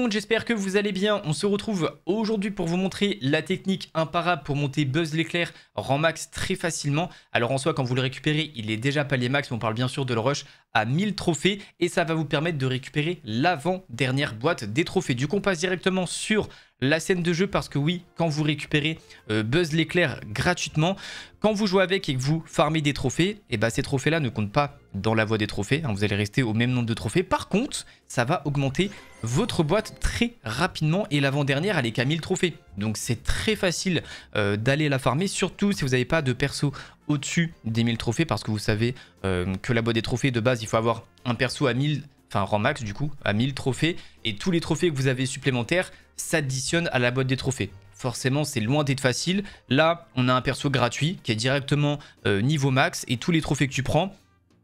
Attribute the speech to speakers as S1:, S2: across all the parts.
S1: monde, j'espère que vous allez bien. On se retrouve aujourd'hui pour vous montrer la technique imparable pour monter Buzz l'éclair rang max très facilement. Alors en soi, quand vous le récupérez, il est déjà palier max, mais on parle bien sûr de le rush à 1000 trophées et ça va vous permettre de récupérer l'avant-dernière boîte des trophées. Du coup, on passe directement sur la scène de jeu parce que oui, quand vous récupérez Buzz l'éclair gratuitement, quand vous jouez avec et que vous farmez des trophées, et bah ces trophées-là ne comptent pas dans la voie des trophées, hein, vous allez rester au même nombre de trophées. Par contre, ça va augmenter votre boîte très rapidement et l'avant-dernière, elle est qu'à 1000 trophées. Donc c'est très facile d'aller la farmer, surtout si vous n'avez pas de perso au-dessus des 1000 trophées parce que vous savez que la boîte des trophées de base, il faut avoir un perso à 1000, enfin rang max du coup, à 1000 trophées et tous les trophées que vous avez supplémentaires s'additionnent à la boîte des trophées. Forcément, c'est loin d'être facile. Là, on a un perso gratuit qui est directement niveau max et tous les trophées que tu prends,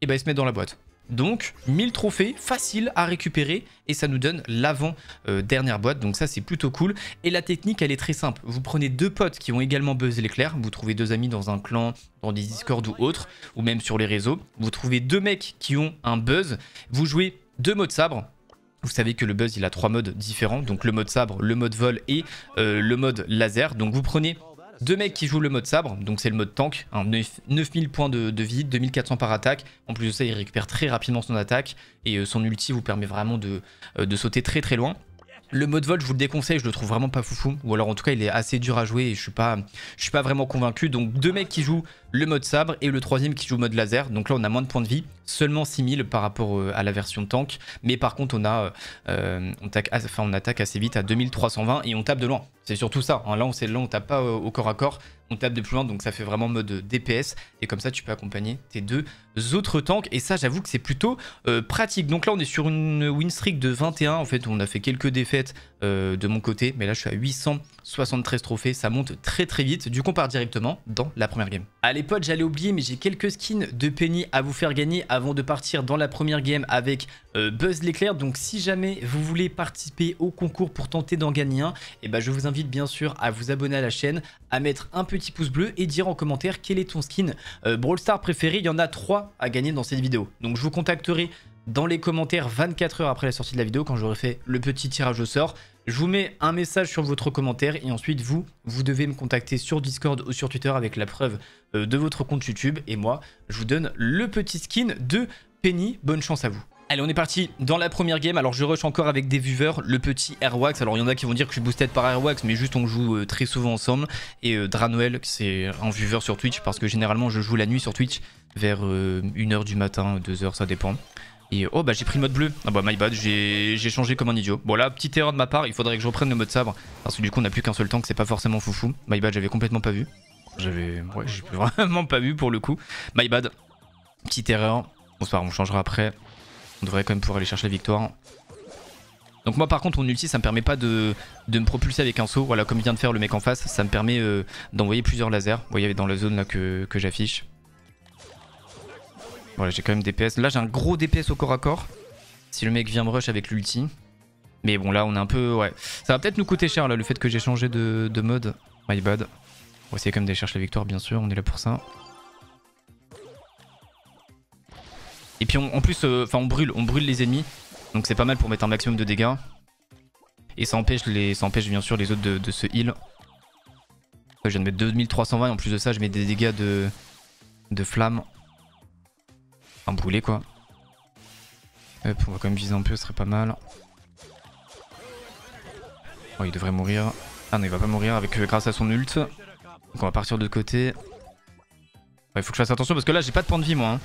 S1: et ben, ils se mettent dans la boîte. Donc 1000 trophées, facile à récupérer et ça nous donne l'avant dernière boîte, donc ça c'est plutôt cool. Et la technique elle est très simple, vous prenez deux potes qui ont également Buzz l'éclair, vous trouvez deux amis dans un clan, dans des Discord ou autres, ou même sur les réseaux, vous trouvez deux mecs qui ont un Buzz, vous jouez deux modes sabre. Vous savez que le Buzz il a 3 modes différents, donc le mode sabre, le mode vol et le mode laser. Donc vous prenez deux mecs qui jouent le mode sabre, donc c'est le mode tank, hein, 9000 points de vie, 2400 par attaque. En plus de ça, il récupère très rapidement son attaque et son ulti vous permet vraiment de sauter très très loin. Le mode vol, je vous le déconseille, je le trouve vraiment pas foufou. Ou alors en tout cas, il est assez dur à jouer et je suis pas vraiment convaincu. Donc deux mecs qui jouent le mode sabre et le troisième qui joue mode laser. Donc là, on a moins de points de vie, seulement 6000 par rapport à la version tank. Mais par contre, on attaque assez vite à 2320 et on tape de loin. C'est surtout ça. Hein. Là, on tape pas au corps à corps, on tape de plus loin. Donc ça fait vraiment mode DPS. Et comme ça, tu peux accompagner tes deux autres tanks. Et ça, j'avoue que c'est plutôt pratique. Donc là, on est sur une win streak de 21. En fait, on a fait quelques défaites de mon côté. Mais là, je suis à 873 trophées. Ça monte très très vite. Du coup, on part directement dans la première game. Allez potes, j'allais oublier, mais j'ai quelques skins de Penny à vous faire gagner avant de partir dans la première game avec Buzz l'éclair. Donc si jamais vous voulez participer au concours pour tenter d'en gagner un, et ben je vous invite bien sûr à vous abonner à la chaîne, à mettre un petit pouce bleu et dire en commentaire quel est ton skin Brawl Stars préféré. Il y en a 3 à gagner dans cette vidéo. Donc je vous contacterai dans les commentaires 24 heures après la sortie de la vidéo quand j'aurai fait le petit tirage au sort. Je vous mets un message sur votre commentaire et ensuite vous devez me contacter sur Discord ou sur Twitter avec la preuve de votre compte YouTube et moi je vous donne le petit skin de Penny. Bonne chance à vous. Allez, on est parti dans la première game. Alors je rush encore avec des viewers, le petit Airwax. Alors il y en a qui vont dire que je suis boosted par Airwax, mais juste on joue très souvent ensemble. Et Dranoel, c'est un viewer sur Twitch parce que généralement je joue la nuit sur Twitch vers 1h du matin, 2h, ça dépend. Et oh bah j'ai pris le mode bleu, ah bah my bad, j'ai changé comme un idiot. Bon là, petite erreur de ma part, il faudrait que je reprenne le mode sabre. Parce que du coup on n'a plus qu'un seul tank, c'est pas forcément foufou. My bad, j'avais complètement pas vu. Ouais, j'ai vraiment pas vu pour le coup. My bad, petite erreur. Bon c'est pas grave, on changera après. On devrait quand même pouvoir aller chercher la victoire. Donc moi par contre mon ulti ça me permet pas de me propulser avec un saut. Voilà, comme vient de faire le mec en face, ça me permet d'envoyer plusieurs lasers. Vous voyez dans la zone là que j'affiche. Voilà, j'ai quand même DPS. Là, j'ai un gros DPS au corps à corps. Si le mec vient me rush avec l'ulti. Mais bon, là, on est un peu... Ouais. Ça va peut-être nous coûter cher, là, le fait que j'ai changé de mode. My bad. On va essayer quand même d'aller chercher la victoire, bien sûr. On est là pour ça. Et puis, en plus, on brûle les ennemis. Donc, c'est pas mal pour mettre un maximum de dégâts. Et ça empêche, bien sûr, les autres de se heal. Je viens de mettre 2320. Et en plus de ça, je mets des dégâts de flamme. Un brûlé quoi. Hop, on va quand même viser un peu, ce serait pas mal. Oh, il devrait mourir. Ah non, il va pas mourir grâce à son ult. Donc on va partir de côté. Il faut que je fasse attention parce que là j'ai pas de points de vie moi. Hein.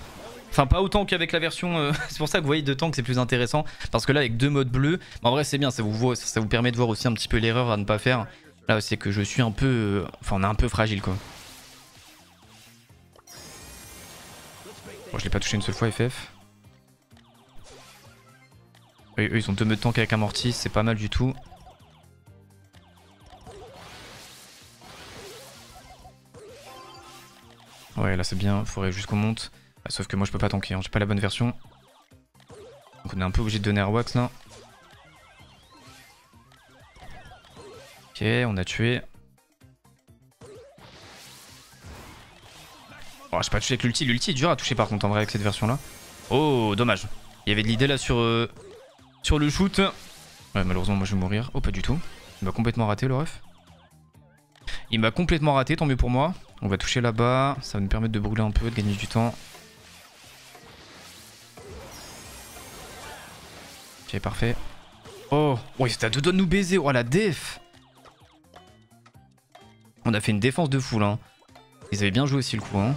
S1: Enfin pas autant qu'avec la version... c'est pour ça que vous voyez de tank c'est plus intéressant. Parce que là avec deux modes bleus, en vrai c'est bien, ça vous permet de voir aussi un petit peu l'erreur à ne pas faire. Là c'est que je suis un peu... Enfin on est un peu fragile quoi. Bon, je l'ai pas touché une seule fois FF. Eux ils ont deux modes tank avec un mortis, c'est pas mal du tout. Ouais là c'est bien, faudrait juste qu'on monte. Sauf que moi je peux pas tanker, hein. J'ai pas la bonne version. Donc on est un peu obligé de donner Airwax là. Ok, on a tué. Oh, j'ai pas touché avec l'ulti. L'ulti est dur à toucher par contre en vrai avec cette version là. Oh, dommage. Il y avait de l'idée là sur le shoot. Ouais, malheureusement, moi je vais mourir. Oh, pas du tout. Il m'a complètement raté le ref. Il m'a complètement raté, tant mieux pour moi. On va toucher là-bas. Ça va nous permettre de brûler un peu, de gagner du temps. Ok, parfait. Oh, ouais, c'était à deux doigts de nous baiser. Oh, la def. On a fait une défense de fou là. Hein. Ils avaient bien joué aussi le coup. Hein.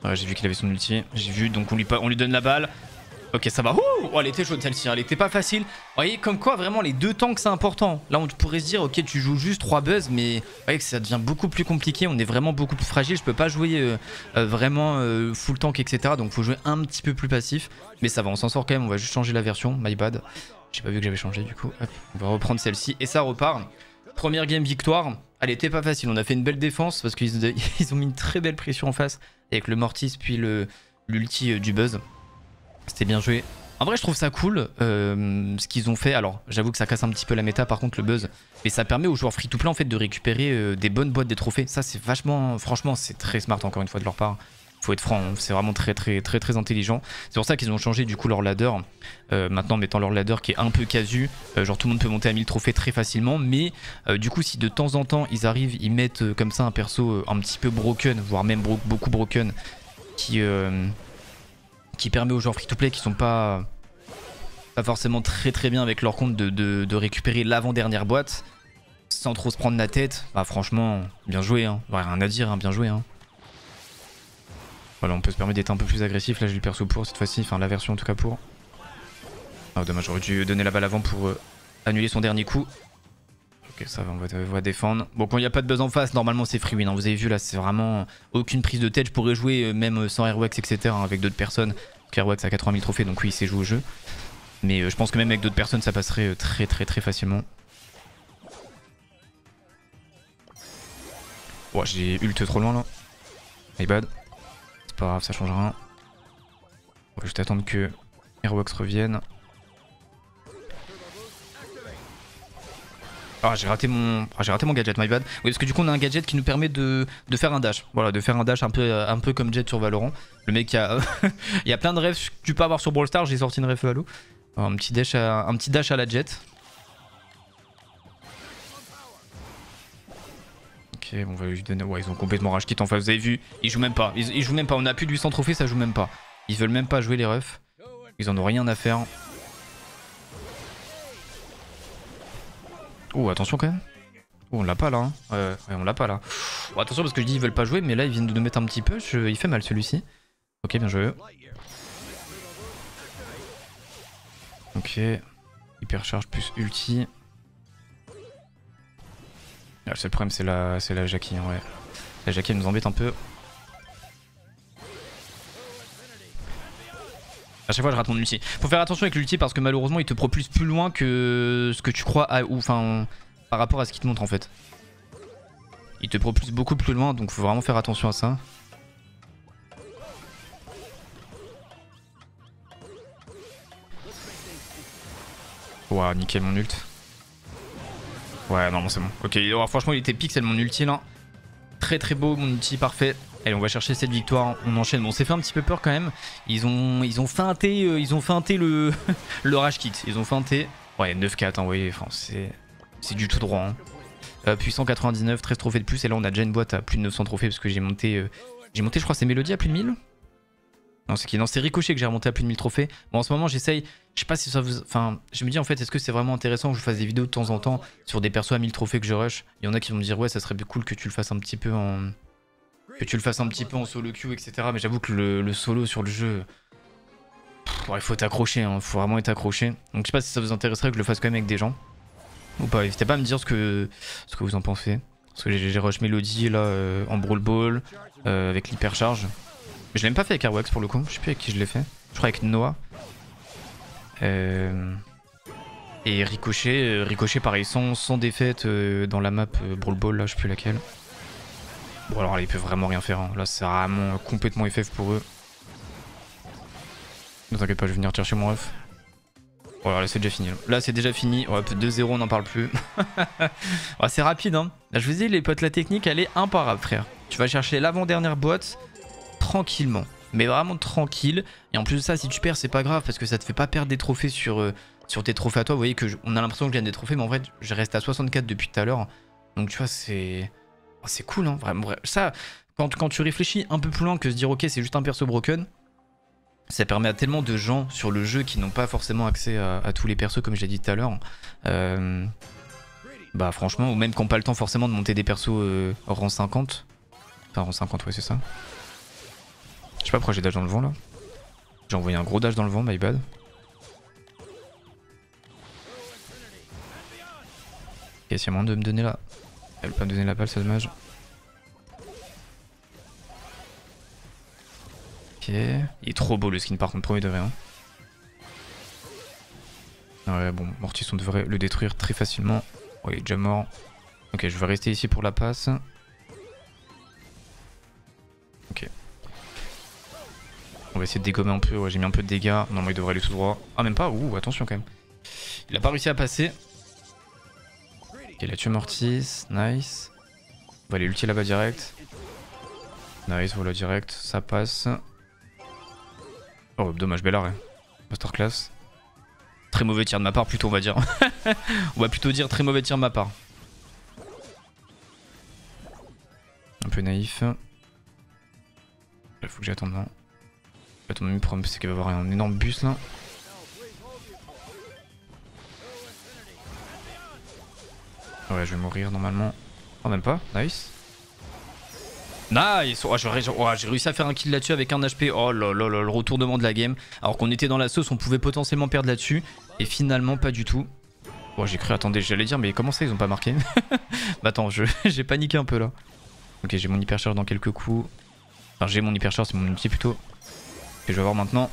S1: Ouais, j'ai vu qu'il avait son ulti. J'ai vu, donc on lui donne la balle. Ok, ça va. Ouh, oh, elle était chaude celle-ci. Elle était pas facile. Vous voyez, comme quoi, vraiment, les deux tanks, c'est important. Là, on pourrait se dire, ok, tu joues juste 3 buzz, mais vous voyez que ça devient beaucoup plus compliqué. On est vraiment beaucoup plus fragile. Je peux pas jouer vraiment full tank, etc. Donc, faut jouer un petit peu plus passif. Mais ça va, on s'en sort quand même. On va juste changer la version. My bad. J'ai pas vu que j'avais changé du coup. Hop, on va reprendre celle-ci. Et ça repart. Première game victoire. Elle était pas facile. On a fait une belle défense parce qu'ils ont mis une très belle pression en face. Avec le Mortis puis l'ulti du buzz. C'était bien joué. En vrai, je trouve ça cool ce qu'ils ont fait. Alors, j'avoue que ça casse un petit peu la méta, par contre, le buzz. Mais ça permet aux joueurs free-to-play en fait de récupérer des bonnes boîtes des trophées. Ça, c'est vachement. Franchement, c'est très smart encore une fois de leur part. Faut être franc, hein. C'est vraiment très intelligent. C'est pour ça qu'ils ont changé du coup leur ladder. Maintenant, en mettant leur ladder qui est un peu casu. Genre, tout le monde peut monter à 1000 trophées très facilement. Mais du coup, si de temps en temps ils arrivent, ils mettent comme ça un perso un petit peu broken, voire même beaucoup broken, qui permet aux joueurs free-to-play qui sont pas forcément très bien avec leur compte de récupérer l'avant-dernière boîte sans trop se prendre la tête. Bah franchement, bien joué, hein. Rien à dire, hein. Bien joué. Hein. Voilà, on peut se permettre d'être un peu plus agressif. Là, j'ai le perso pour cette fois-ci, enfin la version en tout cas pour. Ah, dommage, j'aurais dû donner la balle avant pour annuler son dernier coup. Ok, ça va, on va défendre. Bon, quand il n'y a pas de buzz en face, normalement c'est free win. Hein. Vous avez vu là, c'est vraiment aucune prise de tête. Je pourrais jouer même sans Airwax, etc. Hein, avec d'autres personnes. Airwax a 80 000 trophées, donc oui, il sait jouer au jeu. Mais je pense que même avec d'autres personnes, ça passerait très facilement. Oh, j'ai ult trop loin là. My bad. C'est pas grave, ça change rien. On va juste attendre que Airwax revienne. Ah, j'ai raté mon gadget, my bad. Oui, parce que du coup, on a un gadget qui nous permet de faire un dash. Voilà, de faire un dash un peu comme Jet sur Valorant. Le mec, il y a plein de refs que tu peux avoir sur Brawl Stars. J'ai sorti une ref Valo. Un petit dash à la Jet. Ok, on va lui donner. Ouais, ils ont complètement rage kit en face. Vous avez vu, ils jouent même pas. Ils jouent même pas. On a plus de 800 trophées, ça joue même pas. Ils veulent même pas jouer les refs. Ils en ont rien à faire. Oh, attention quand même. Oh, on l'a pas là. Hein. Ouais, on l'a pas là. Oh, attention parce que je dis ils veulent pas jouer, mais là ils viennent de nous mettre un petit peu. Il fait mal celui-ci. Ok, bien joué. Ok. Hypercharge plus ulti. Ah, le seul problème c'est la Jackie. Hein, ouais. La Jackie elle nous embête un peu. À chaque fois je rate mon ulti. Faut faire attention avec l'ulti parce que malheureusement il te propulse plus loin que ce que tu crois par rapport à ce qu'il te montre en fait. Il te propulse beaucoup plus loin donc faut vraiment faire attention à ça. Ouah, nickel mon ult. Ouais, non, c'est bon. Ok, alors, franchement il était pixel mon ulti là. Très beau mon ulti, parfait. Allez, on va chercher cette victoire, on enchaîne. Bon, on s'est fait un petit peu peur quand même. Ils ont feinté le rage kit. Ils ont feinté. Ouais, 9-4, hein, vous voyez, enfin, c'est du tout droit. Hein. Puissant 99, 13 trophées de plus. Et là, on a déjà une boîte à plus de 900 trophées parce que j'ai monté, je crois, c'est Mélodie à plus de 1000. Non, c'est Ricochet que j'ai remonté à plus de 1000 trophées. Bon, en ce moment, j'essaye. Je sais pas si ça vous. Enfin, je me dis en fait, est-ce que c'est vraiment intéressant que je fasse des vidéos de temps en temps sur des persos à 1000 trophées que je rush. Il y en a qui vont me dire, ouais, ça serait plus cool que tu le fasses un petit peu en. Solo queue, etc. Mais j'avoue que le solo sur le jeu. Il faut être accroché, hein. Faut vraiment être accroché. Donc je sais pas si ça vous intéresserait que je le fasse quand même avec des gens. Ou pas, n'hésitez pas à me dire ce que vous en pensez. Parce que j'ai rush Mélodie là en Brawl Ball avec l'hypercharge. Mais je l'ai même pas fait avec Airwax pour le coup. Je sais plus avec qui je l'ai fait. Je crois avec Noah. Et Ricochet. Ricochet pareil, sans défaite dans la map Brawl Ball là, je sais plus laquelle. Bon alors là ils peuvent vraiment rien faire. Hein. Là c'est vraiment complètement FF pour eux. Ne t'inquiète pas, je vais venir chercher mon ref. Voilà, là c'est déjà fini. Là c'est déjà fini. Ouais, 2-0, on n'en parle plus. Ouais, c'est rapide. Hein. Là je vous dis, les potes, la technique elle est imparable frère. Tu vas chercher l'avant-dernière boîte tranquillement. mais vraiment tranquille. Et en plus de ça, si tu perds, c'est pas grave parce que ça te fait pas perdre des trophées sur tes trophées à toi. Vous voyez que on a l'impression que je gagne des trophées, mais en vrai, je reste à 64 depuis tout à l'heure. Donc tu vois, c'est cool, hein, vraiment. Ça, quand tu réfléchis un peu plus loin que se dire ok, c'est juste un perso broken, ça permet à tellement de gens sur le jeu qui n'ont pas forcément accès à tous les persos, comme j'ai dit tout à l'heure. Bah franchement, ou même qui n'ont pas le temps forcément de monter des persos rang 50. Enfin, rang 50, ouais, c'est ça. Je sais pas pourquoi j'ai dash dans le vent là. J'ai envoyé un gros dash dans le vent, my bad. Ok, s'il y a moyen de me donner là. Elle veut pas me donner la balle, c'est dommage. Ok. Il est trop beau le skin par contre, premier de rien. Ouais, bon, Mortis, on devrait le détruire très facilement. Oh, il est déjà mort. Ok, je vais rester ici pour la passe. Ok. On va essayer de dégommer un peu. Ouais, j'ai mis un peu de dégâts. Normalement, il devrait aller tout droit. Ah, même pas. Ouh, attention quand même. Il a pas réussi à passer. Ok, il a tué Mortis. Nice. On va aller ulti là-bas direct. Nice, voilà, direct. Ça passe. Oh, dommage, bel arrêt. Masterclass. Très mauvais tir de ma part, plutôt, on va dire. On va plutôt dire très mauvais tir de ma part. Un peu naïf. Il faut que j'attende là. Attends, le problème c'est qu'il va y avoir un énorme bus là. Ouais, je vais mourir normalement. Oh, même pas. Nice. Nice. Oh, j'ai réussi à faire un kill là-dessus avec un HP. Oh là là là, le retournement de la game. Alors qu'on était dans la sauce, on pouvait potentiellement perdre là-dessus. Et finalement, pas du tout. Oh, j'ai cru, attendez, j'allais dire, mais comment ça, ils ont pas marqué? Bah attends, j'ai paniqué un peu là. Ok, j'ai mon hyper charge dans quelques coups. Enfin, j'ai mon hyper charge, c'est mon ulti plutôt. Et je vais voir maintenant.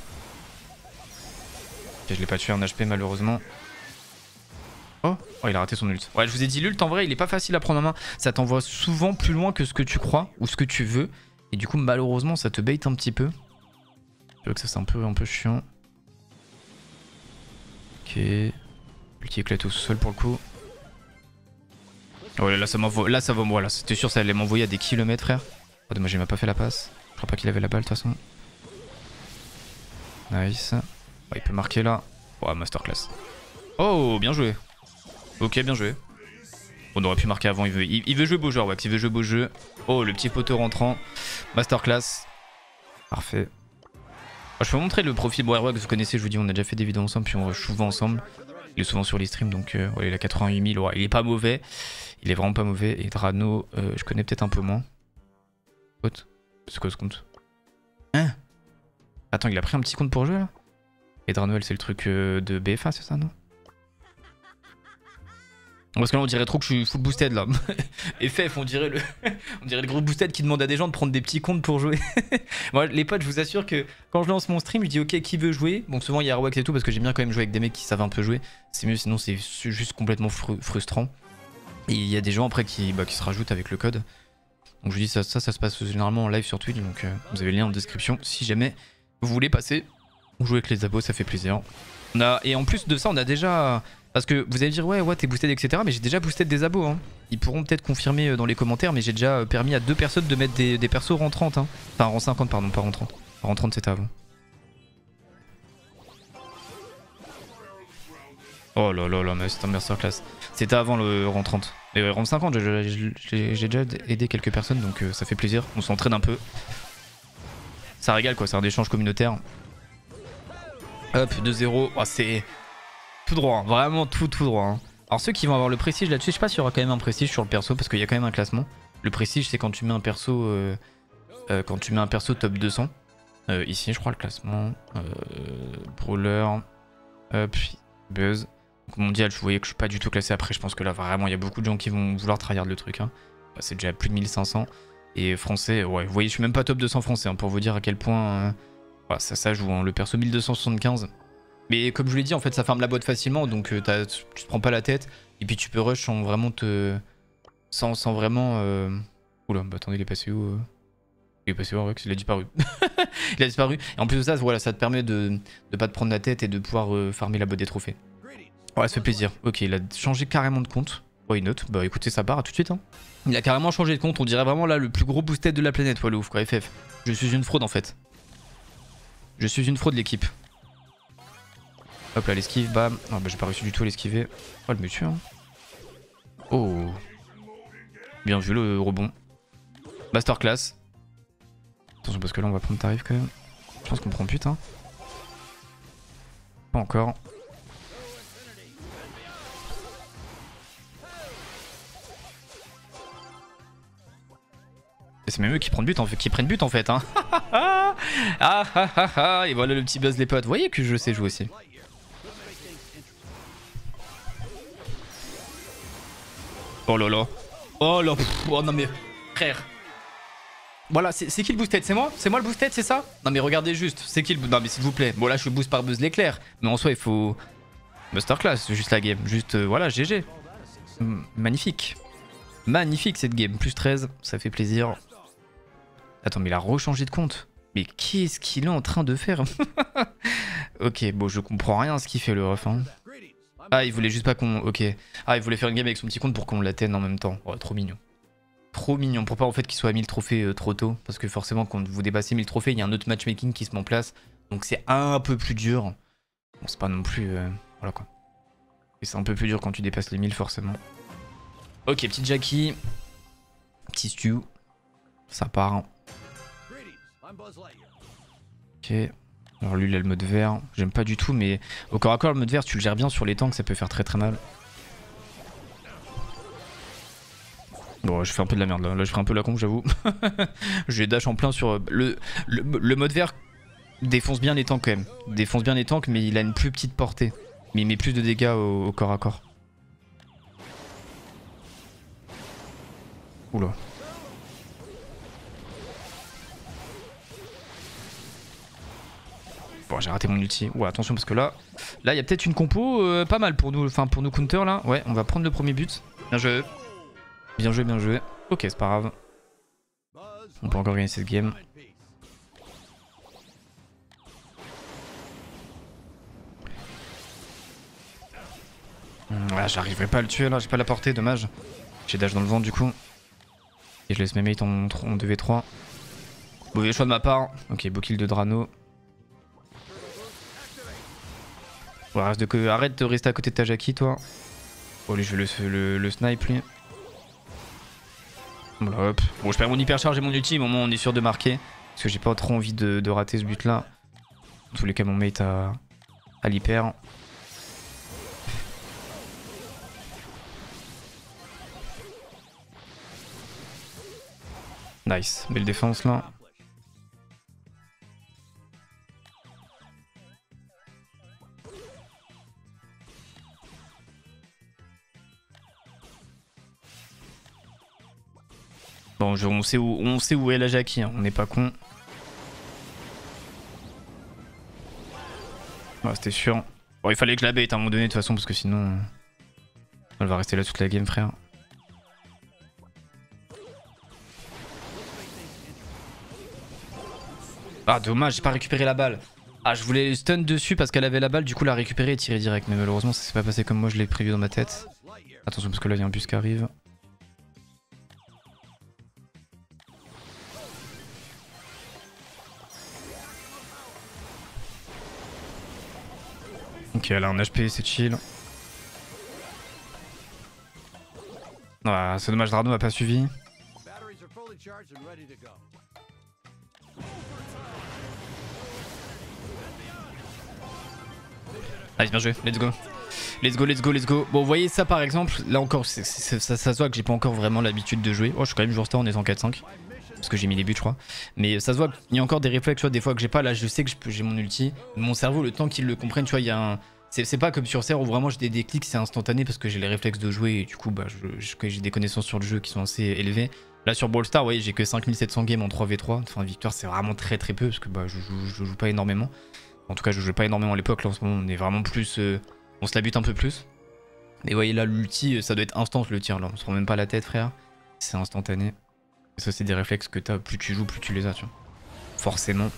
S1: Ok, je l'ai pas tué en HP malheureusement. Oh, il a raté son ult. Ouais, je vous ai dit, l'ult en vrai, il est pas facile à prendre en main. Ça t'envoie souvent plus loin que ce que tu crois ou ce que tu veux. Et du coup, malheureusement, ça te bait un petit peu. Je vois que ça, c'est un peu chiant. Ok. L'ulti éclate au sol pour le coup. Oh là, ça m'envoie. Là, ça va. Voilà, c'était sûr, ça allait m'envoyer à des kilomètres, frère. Oh, dommage, il m'a pas fait la passe. Je crois pas qu'il avait la balle de toute façon. Nice. Oh, il peut marquer là. Oh, masterclass. Oh, bien joué. Ok, bien joué. On aurait pu marquer avant, il veut jouer beau jeu, Wax, il veut jouer beau jeu. Oh, le petit poteau rentrant. Masterclass. Parfait. Je peux vous montrer le profil Wax, vous connaissez, je vous dis, on a déjà fait des vidéos ensemble, puis on rush souvent ensemble. Il est souvent sur les streams, donc ouais, il a 88 000, ouais, il est pas mauvais. Il est vraiment pas mauvais. Et Drano, je connais peut-être un peu moins. C'est quoi ce compte? Hein? Attends, il a pris un petit compte pour jouer là? Et Drano, c'est le truc de BFA, c'est ça, non? Parce que là on dirait trop que je suis full boosted là. FF, on dirait le gros boosted qui demande à des gens de prendre des petits comptes pour jouer. Moi les potes, je vous assure que quand je lance mon stream, je dis ok, qui veut jouer? Bon, souvent il y a Arwax et tout parce que j'aime bien quand même jouer avec des mecs qui savent un peu jouer. C'est mieux, sinon c'est juste complètement frustrant. Et il y a des gens après qui se rajoutent avec le code. Donc je vous dis ça se passe généralement en live sur Twitch, donc vous avez le lien en description si jamais vous voulez passer ou jouer avec les abos, ça fait plaisir. Et en plus de ça, on a déjà... Parce que vous allez dire ouais t'es boosted etc, mais j'ai déjà boosté des abos hein. Ils pourront peut-être confirmer dans les commentaires, mais j'ai déjà permis à 2 personnes de mettre des persos rang 30 hein. Enfin rang 50 pardon, pas rang 30. Rang 30 c'était avant. Oh là là là, mais c'est un masterclass. C'était avant le rang 30. Et rang 50 j'ai déjà aidé quelques personnes, donc ça fait plaisir, on s'entraîne un peu. Ça régale quoi, c'est un échange communautaire. Hop, 2-0, oh, c'est... Tout droit, hein. Vraiment tout droit. Hein. Alors ceux qui vont avoir le prestige là-dessus, je sais pas s'il y aura quand même un prestige sur le perso parce qu'il y a quand même un classement. Le prestige c'est quand tu mets un perso top 200. Ici je crois le classement. Brawler. Puis Buzz. Donc, mondial, je voyais que je suis pas du tout classé après. Je pense que là vraiment il y a beaucoup de gens qui vont vouloir tryhard le truc. Hein. C'est déjà plus de 1500. Et français, ouais, vous voyez je suis même pas top 200 français hein, pour vous dire à quel point ça joue. Hein. Le perso 1275. Mais comme je vous l'ai dit, en fait, ça farme la boîte facilement, donc tu te prends pas la tête. Et puis tu peux rush sans vraiment sans vraiment... Oula, bah attendez, il est passé où Il est passé où, Rex? Il a disparu. Il a disparu. Et en plus de ça, voilà, ça te permet de pas te prendre la tête et de pouvoir farmer la boîte des trophées. Ouais, ça fait plaisir. Ok, il a changé carrément de compte. Why not? Bah écoutez, ça part à tout de suite. Hein. Il a carrément changé de compte, on dirait vraiment là le plus gros boosted de la planète, ouais, le ouf, quoi, FF. Je suis une fraude en fait. Je suis une fraude l'équipe. Hop là l'esquive, bam. Non bah j'ai pas réussi du tout à l'esquiver. Oh elle me tue hein. Oh. Bien vu le rebond. Masterclass. Attention parce que là on va prendre tarif quand même. Je pense qu'on prend putain. Pas encore. C'est même eux qui prennent but en fait, hein. Et voilà le petit buzz les potes. Vous voyez que je sais jouer aussi. Oh là là. Oh là. Oh non mais frère. Voilà, c'est qui le boosted? C'est moi? C'est moi le boosted, c'est ça? Non mais regardez juste, c'est qui le... Non mais s'il vous plaît. Bon là je suis boost par buzz l'éclair. Mais en soi il faut... Masterclass, juste la game. Juste voilà, GG. Magnifique. Magnifique cette game. Plus 13, ça fait plaisir. Attends, mais il a rechangé de compte. Mais qu'est-ce qu'il est en train de faire? Ok, bon, je comprends rien à ce qu'il fait le ref. Hein. Ah, il voulait juste pas qu'on... Ok. Ah, il voulait faire une game avec son petit compte pour qu'on l'atteigne en même temps. Oh, trop mignon. Trop mignon. Pour pas en fait qu'il soit à 1000 trophées trop tôt. Parce que forcément, quand vous dépassez 1000 trophées, il y a un autre matchmaking qui se met en place. Donc c'est un peu plus dur. Bon, c'est pas non plus... Voilà quoi. Et c'est un peu plus dur quand tu dépasses les 1000 forcément. Ok, petite Jackie. Petit Stu. Ça part. Ok. Alors lui il a le mode vert. J'aime pas du tout mais au corps à corps le mode vert tu le gères bien sur les tanks ça peut faire très très mal. Bon je fais un peu de la merde là, je ferai un peu la con j'avoue. Je vais dash en plein sur... Le mode vert défonce bien les tanks quand même. Défonce bien les tanks mais il a une plus petite portée. Mais il met plus de dégâts au corps à corps. Oula. Bon, j'ai raté mon ulti. Ouais, attention parce que là il y a peut-être une compo pas mal pour nous, enfin pour nous counter là. Ouais, on va prendre le premier but. Bien joué. Bien joué, bien joué. Ok, c'est pas grave. On peut encore gagner cette game. Ah, j'arriverai pas à le tuer là, j'ai pas la portée, dommage. J'ai dash dans le vent du coup. Et je laisse mes mates en 2v3. Mauvais choix de ma part. Ok, beau kill de Drano. Ouais, arrête de rester à côté de ta Jackie, toi. Oh, lui, je vais le snipe, lui. Voilà, hop. Bon, je perds mon hypercharge et mon ulti, mais au moins on est sûr de marquer. Parce que j'ai pas trop envie de rater ce but-là. Dans tous les cas, mon mate a l'hyper. Nice. Belle défense, là. Bon, on sait où est la Jackie, hein. On n'est pas con. Ouais, c'était sûr. Bon, il fallait que je la bait à un moment donné de toute façon parce que sinon elle va rester là toute la game, frère. Ah dommage, j'ai pas récupéré la balle. Ah je voulais stun dessus parce qu'elle avait la balle, du coup la récupérer et tirer direct. Mais malheureusement ça s'est pas passé comme moi je l'ai prévu dans ma tête. Attention parce que là il y a un bus qui arrive. Ok, elle a un HP, c'est chill. Ah, c'est dommage, Drano n'a pas suivi. Allez, bien joué, let's go. Let's go, let's go, let's go. Bon, vous voyez ça par exemple, là encore, ça se voit que j'ai pas encore vraiment l'habitude de jouer. Oh, je suis quand même joueur star en étant 4-5. Parce que j'ai mis les buts, je crois. Mais ça se voit qu'il y a encore des réflexes, tu vois, des fois que j'ai pas. Là, je sais que j'ai mon ulti. Mon cerveau, le temps qu'il le comprenne, tu vois, il y a un. C'est pas comme sur Serre où vraiment j'ai des déclics, c'est instantané parce que j'ai les réflexes de jouer et du coup, bah, j'ai des connaissances sur le jeu qui sont assez élevées. Là, sur Brawl Stars, ouais, j'ai que 5700 games en 3v3. Enfin, victoire, c'est vraiment très très peu parce que bah, je joue pas énormément. En tout cas, je jouais pas énormément à l'époque. Là, en ce moment, on est vraiment plus. On se la bute un peu plus. Mais voyez, là, l'ulti, ça doit être instant le tir. Là, on se rend même pas la tête, frère. C'est instantané. Et ça, c'est des réflexes que t'as. Plus tu joues, plus tu les as, tu vois. Forcément.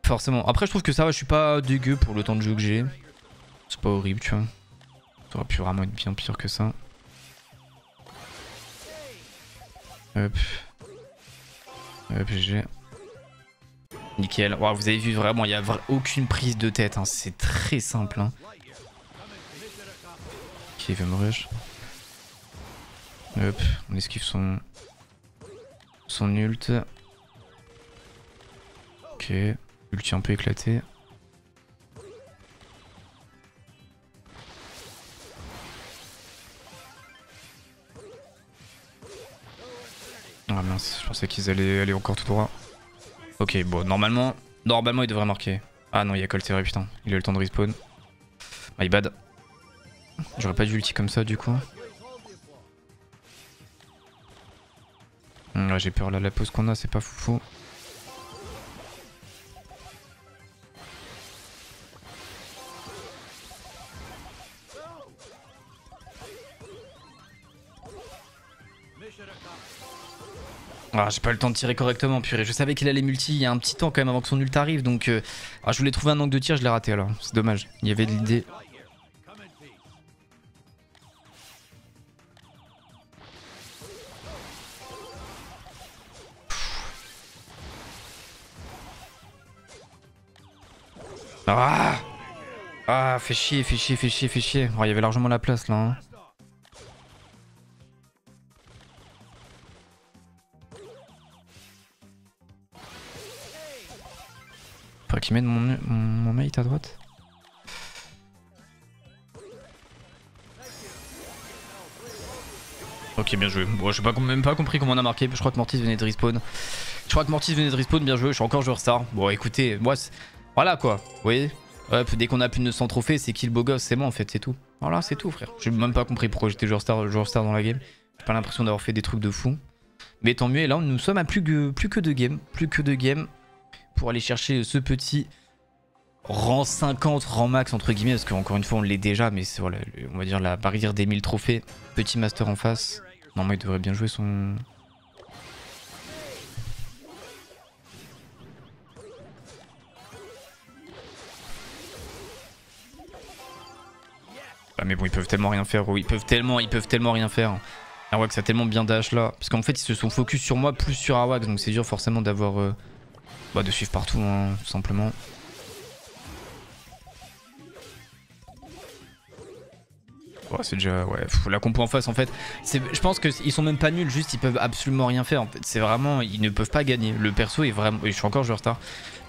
S1: Forcément. Après, je trouve que ça va, je suis pas dégueu pour le temps de jeu que j'ai. C'est pas horrible, tu vois. Ça aurait pu vraiment être bien pire que ça. Hop. Hop, GG. Nickel. Wow, vous avez vu vraiment, il n'y a aucune prise de tête. Hein. C'est très simple. Hein. Ok, il veut me rush. Hop, on esquive son ult. Ok, ulti un peu éclaté. Ah mince, je pensais qu'ils allaient aller encore tout droit. Ok, bon, normalement il devrait marquer. Ah non, il y a Colteré, putain. Il a eu le temps de respawn. My bad. J'aurais pas dû ulti comme ça, du coup. Ouais, j'ai peur là, la pause qu'on a, c'est pas foufou. Ah, j'ai pas eu le temps de tirer correctement, purée. Je savais qu'il allait multi il y a un petit temps quand même avant que son ult arrive, donc je voulais trouver un angle de tir, je l'ai raté alors. C'est dommage, il y avait de l'idée. Ah, ah, fait chier, fait chier, fait chier, fait chier. Oh, il y avait largement la place là. Hein. Faudrait qu'il mette mon mate à droite. Ok, bien joué. Bon, j'ai même pas compris comment on a marqué. Je crois que Mortis venait de respawn. Bien joué. Je suis encore joueur star. Bon, écoutez, moi, voilà quoi. Vous voyez, hop, dès qu'on a plus de 900 trophées, c'est qui le beau gosse? C'est moi en fait, c'est tout. Voilà, c'est tout, frère. J'ai même pas compris pourquoi j'étais joueur star dans la game. J'ai pas l'impression d'avoir fait des trucs de fou. Mais tant mieux. Et là, nous sommes à plus que 2 games. Plus que 2 games pour aller chercher ce petit rang 50, rang max entre guillemets, parce qu'encore une fois on l'est déjà, mais c'est voilà, on va dire la barrière des 1000 trophées. Petit master en face. Normalement il devrait bien jouer son... Ah mais bon, ils peuvent tellement rien faire, ils peuvent tellement rien faire. Arwax a tellement bien dash là, parce qu'en fait ils se sont focus sur moi plus sur Arwax, donc c'est dur forcément d'avoir de suivre partout hein, tout simplement. Ouais, c'est déjà... Ouais, la compo en face en fait, je pense qu'ils sont même pas nuls, juste ils peuvent absolument rien faire en fait. C'est vraiment... Ils ne peuvent pas gagner. Le perso est vraiment... Je suis encore joueur star,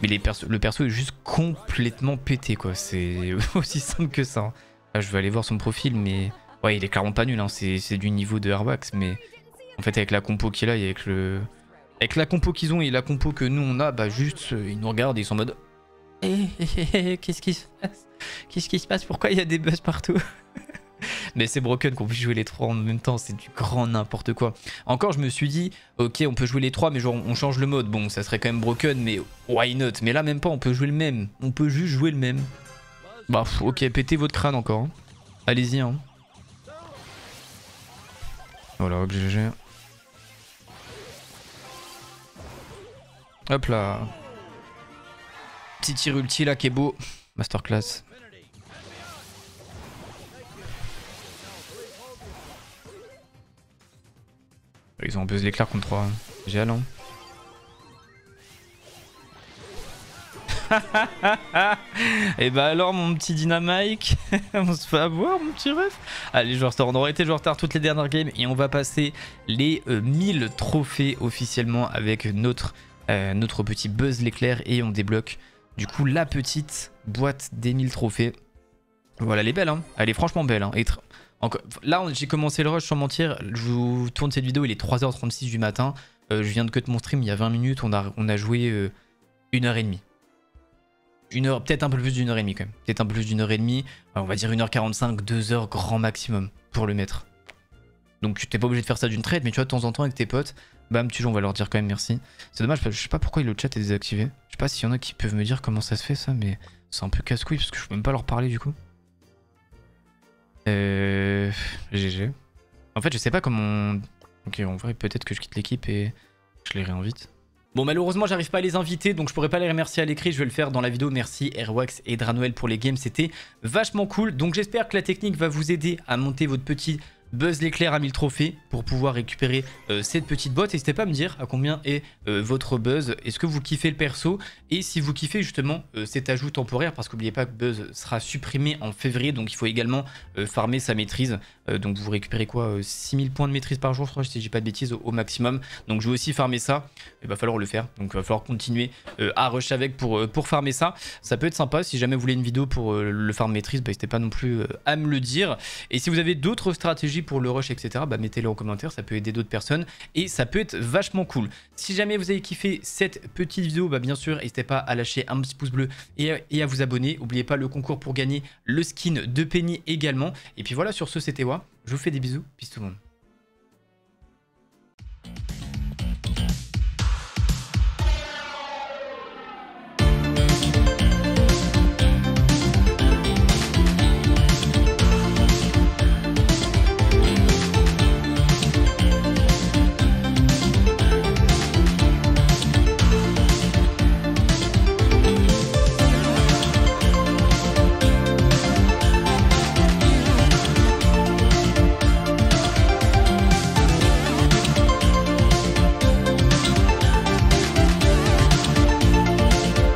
S1: mais le perso est juste complètement pété quoi. C'est aussi simple que ça. Hein. Là, je vais aller voir son profil, mais... Ouais, il est clairement pas nul, hein. C'est du niveau de Arwax, mais... En fait avec la compo qu'il a et avec le... Avec la compo qu'ils ont et la compo que nous on a, bah juste ils nous regardent et ils sont en mode... Qu'est-ce qui se passe? Qu'est-ce qui se passe? Pourquoi il y a des buzz partout? Mais c'est broken qu'on puisse jouer les 3 en même temps, c'est du grand n'importe quoi. Encore je me suis dit, ok on peut jouer les 3 mais genre on change le mode, bon ça serait quand même broken mais why not? Mais là même pas, on peut jouer le même, on peut juste jouer le même. Bah ok, pétez votre crâne encore, hein. Allez-y hein. Voilà, GG. Hop là. Petit tir ulti là qui est beau, masterclass. Ils ont buzz l'éclair contre 3 géants. Et bah alors mon petit Dynamike, on se fait avoir mon petit ref. Allez joueur star, on aurait été joueur star toutes les dernières games et on va passer les 1000 trophées officiellement avec notre petit buzz l'éclair et on débloque du coup la petite boîte des 1000 trophées. Voilà, elle est belle hein, elle est franchement belle hein. Là j'ai commencé le rush sans mentir, je vous tourne cette vidéo, il est 3h36 du matin, je viens de cut mon stream il y a 20 minutes, on a joué 1h30. Peut-être un peu plus d'1h30 quand même, peut-être un peu plus d'1h30, on va dire 1h45, 2h grand maximum pour le mettre. Donc t'es pas obligé de faire ça d'une traite, mais tu vois de temps en temps avec tes potes, bam tu joues, on va leur dire quand même merci. C'est dommage, je sais pas pourquoi le chat est désactivé, je sais pas s'il y en a qui peuvent me dire comment ça se fait ça, mais c'est un peu casse-couille parce que je peux même pas leur parler du coup. GG. En fait, je sais pas comment... Ok, en vrai, peut-être que je quitte l'équipe et je les réinvite. Bon, malheureusement, j'arrive pas à les inviter, donc je pourrais pas les remercier à l'écrit. Je vais le faire dans la vidéo. Merci Airwax et Dranoel pour les games. C'était vachement cool. Donc, j'espère que la technique va vous aider à monter votre petit Buzz l'éclair à 1000 trophées pour pouvoir récupérer cette petite botte. N'hésitez pas à me dire à combien est votre Buzz. Est-ce que vous kiffez le perso? Et si vous kiffez justement cet ajout temporaire, parce qu'oubliez pas que Buzz sera supprimé en février, donc il faut également farmer sa maîtrise. Donc vous récupérez quoi, 6000 points de maîtrise par jour, je crois, si je dis pas de bêtises, au maximum. Donc je vais aussi farmer ça. Il va falloir le faire. Donc il va falloir continuer à rush avec pour farmer ça. Ça peut être sympa. Si jamais vous voulez une vidéo pour le farm maîtrise, n'hésitez pas non plus à me le dire. Et si vous avez d'autres stratégies pour le rush, etc., mettez-les en commentaire, ça peut aider d'autres personnes et ça peut être vachement cool. Si jamais vous avez kiffé cette petite vidéo, bien sûr, n'hésitez pas à lâcher un petit pouce bleu et à vous abonner. N'oubliez pas le concours pour gagner le skin de Penny également. Et puis voilà, sur ce, c'était Wa. Je vous fais des bisous, peace tout le monde.